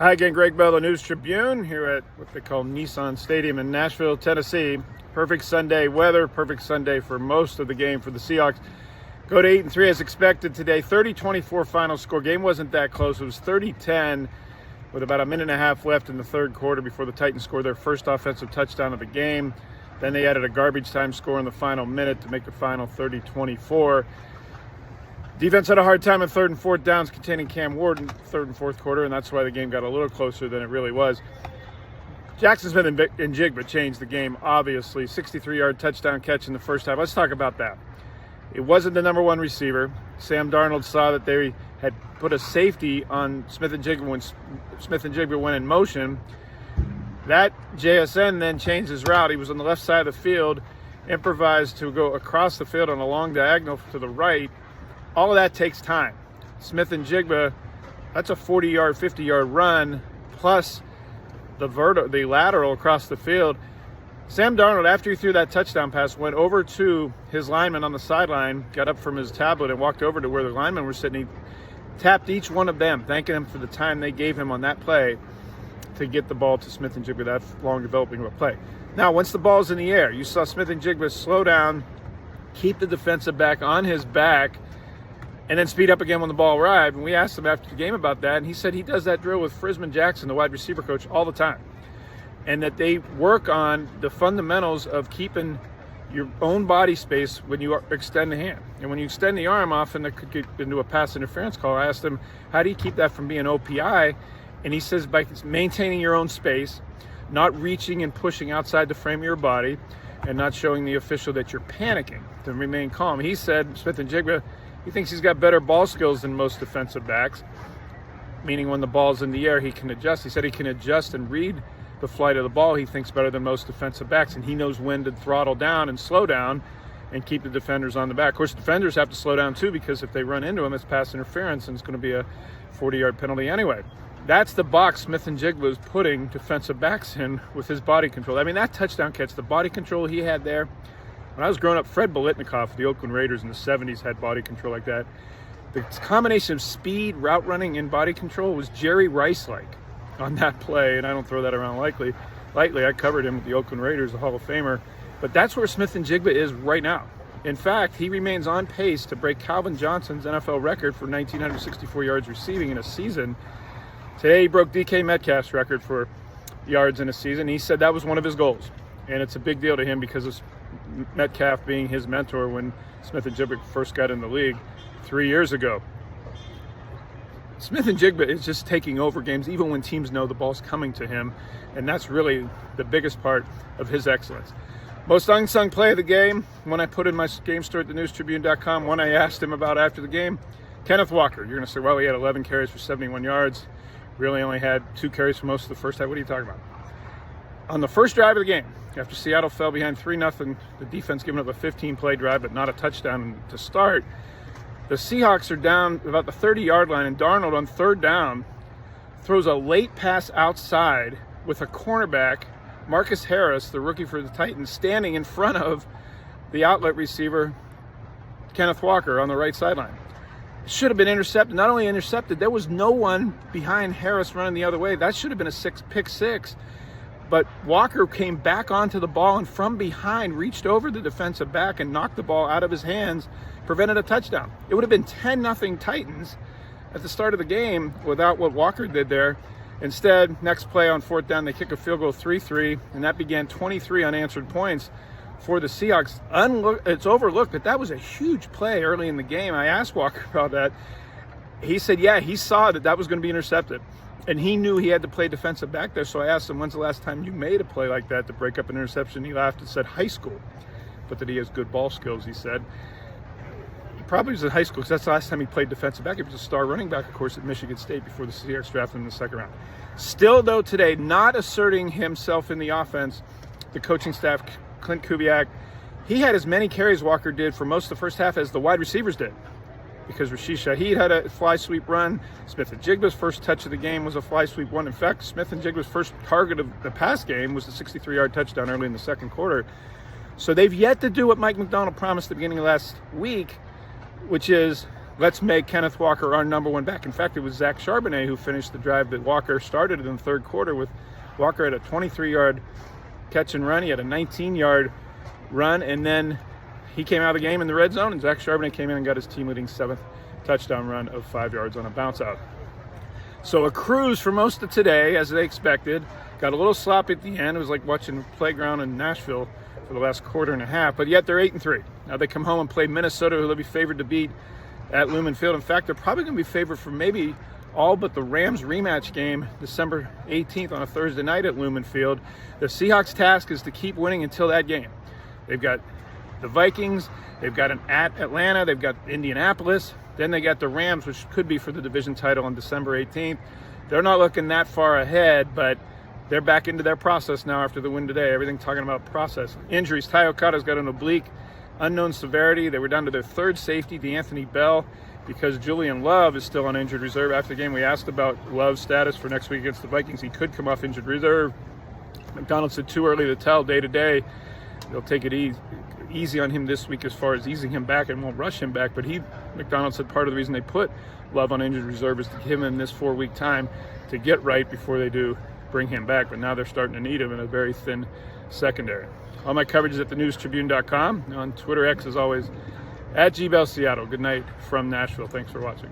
Hi again, Greg Bell, the News Tribune, here at what they call Nissan Stadium in Nashville, Tennessee. Perfect Sunday weather, perfect Sunday for most of the game for the Seahawks. Go to 8-3 as expected today. 30-24 final score. Game wasn't that close. It was 30-10 with about a minute and a half left in the third quarter before the Titans scored their first offensive touchdown of the game. Then they added a garbage time score in the final minute to make the final 30-24. Defense had a hard time in third and fourth downs containing Cam Ward in third and fourth quarter, and that's why the game got a little closer than it really was. Jaxon Smith-Njigba changed the game, obviously. 63-yard touchdown catch in the first half. Let's talk about that. It wasn't the number one receiver. Sam Darnold saw that they had put a safety on Smith-Njigba when Smith-Njigba went in motion. That JSN then changed his route. He was on the left side of the field, improvised to go across the field on a long diagonal to the right. All of that takes time. Smith-Njigba, that's a 40-yard, 50-yard run, plus the lateral across the field. Sam Darnold, after he threw that touchdown pass, went over to his lineman on the sideline, got up from his tablet and walked over to where the linemen were sitting. He tapped each one of them, thanking them for the time they gave him on that play to get the ball to Smith-Njigba, that long developing of a play. Now, once the ball's in the air, you saw Smith-Njigba slow down, keep the defensive back on his back, and then speed up again when the ball arrived. And we asked him after the game about that, and he said he does that drill with Frisman Jackson, the wide receiver coach, all the time. And that they work on the fundamentals of keeping your own body space when you extend the hand. And when you extend the arm, often that could get into a pass interference call. I asked him, how do you keep that from being OPI? And he says by maintaining your own space, not reaching and pushing outside the frame of your body, and not showing the official that you're panicking, to remain calm. He said, Smith-Njigba, he thinks he's got better ball skills than most defensive backs, meaning when the ball's in the air, he can adjust. He said he can adjust and read the flight of the ball. He thinks better than most defensive backs, and he knows when to throttle down and slow down and keep the defenders on the back. Of course, defenders have to slow down too, because if they run into him, it's pass interference, and it's going to be a 40-yard penalty anyway. That's the box Smith-Njigba was putting defensive backs in with his body control. I mean, that touchdown catch, the body control he had there. When I was growing up, Fred Biletnikoff of the Oakland Raiders in the 70s had body control like that. The combination of speed, route running, and body control was Jerry Rice-like on that play, and I don't throw that around lightly. I covered him with the Oakland Raiders, a Hall of Famer. But that's where Smith-Njigba is right now. In fact, he remains on pace to break Calvin Johnson's NFL record for 1,964 yards receiving in a season. Today, he broke DK Metcalf's record for yards in a season. He said that was one of his goals, and it's a big deal to him because of Metcalf being his mentor when Smith-Njigba first got in the league 3 years ago. Smith-Njigba is just taking over games even when teams know the ball's coming to him, and that's really the biggest part of his excellence. Most unsung play of the game, one I put in my game story at thenewstribune.com, one I asked him about after the game, Kenneth Walker. You're going to say, well, he had 11 carries for 71 yards. Really only had 2 carries for most of the first half. What are you talking about? On the first drive of the game, after Seattle fell behind 3-0, the defense giving up a 15-play drive but not a touchdown to start, the Seahawks are down about the 30-yard line, and Darnold on third down throws a late pass outside with a cornerback, Marcus Harris, the rookie for the Titans, standing in front of the outlet receiver, Kenneth Walker, on the right sideline. Should have been intercepted. Not only intercepted, there was no one behind Harris running the other way. That should have been a pick six. But Walker came back onto the ball and from behind reached over the defensive back and knocked the ball out of his hands, prevented a touchdown. It would have been 10-0 Titans at the start of the game without what Walker did there. Instead, next play on fourth down, they kick a field goal 3-3, and that began 23 unanswered points for the Seahawks. It's overlooked, but that was a huge play early in the game. I asked Walker about that. He said, yeah, he saw that was going to be intercepted. And he knew he had to play defensive back there. So I asked him, when's the last time you made a play like that to break up an interception? He laughed and said, high school. But that he has good ball skills, he said. He probably was in high school because that's the last time he played defensive back. He was a star running back, of course, at Michigan State before the Seahawks drafted him in the second round. Still, though, today, not asserting himself in the offense, the coaching staff, Clint Kubiak, he had as many carries Walker did for most of the first half as the wide receivers did, because Rashid Shaheed had a fly sweep run. Smith-Njigba's first touch of the game was a fly sweep one. In fact, Smith-Njigba's first target of the pass game was the 63-yard touchdown early in the second quarter. So they've yet to do what Mike McDonald promised at the beginning of last week, which is let's make Kenneth Walker our number one back. In fact, it was Zach Charbonnet who finished the drive that Walker started in the third quarter, with Walker at a 23-yard catch and run. He had a 19-yard run, and then he came out of the game in the red zone, and Zach Charbonnet came in and got his team-leading 7th touchdown run of 5 yards on a bounce out. So a cruise for most of today, as they expected. Got a little sloppy at the end. It was like watching a playground in Nashville for the last quarter and a half, but yet they're 8-3. Now they come home and play Minnesota, who they'll be favored to beat at Lumen Field. In fact, they're probably going to be favored for maybe all but the Rams rematch game December 18th on a Thursday night at Lumen Field. The Seahawks' task is to keep winning until that game. They've got the Vikings, they've got an at Atlanta, they've got Indianapolis, then they got the Rams, which could be for the division title on December 18th. They're not looking that far ahead, but they're back into their process now after the win today. Everything talking about process. Injuries. Ty Okada's got an oblique, unknown severity. They were down to their third safety, DeAnthony Bell, because Julian Love is still on injured reserve. After the game, we asked about Love's status for next week against the Vikings. He could come off injured reserve. McDonald said too early to tell day to day. They'll take it easy on him this week as far as easing him back and won't rush him back. But McDonald said part of the reason they put Love on injured reserve is to give him this 4-week time to get right before they do bring him back. But now they're starting to need him in a very thin secondary. All my coverage is at thenewstribune.com. On Twitter X, as always, at GBellSeattle. Good night from Nashville. Thanks for watching.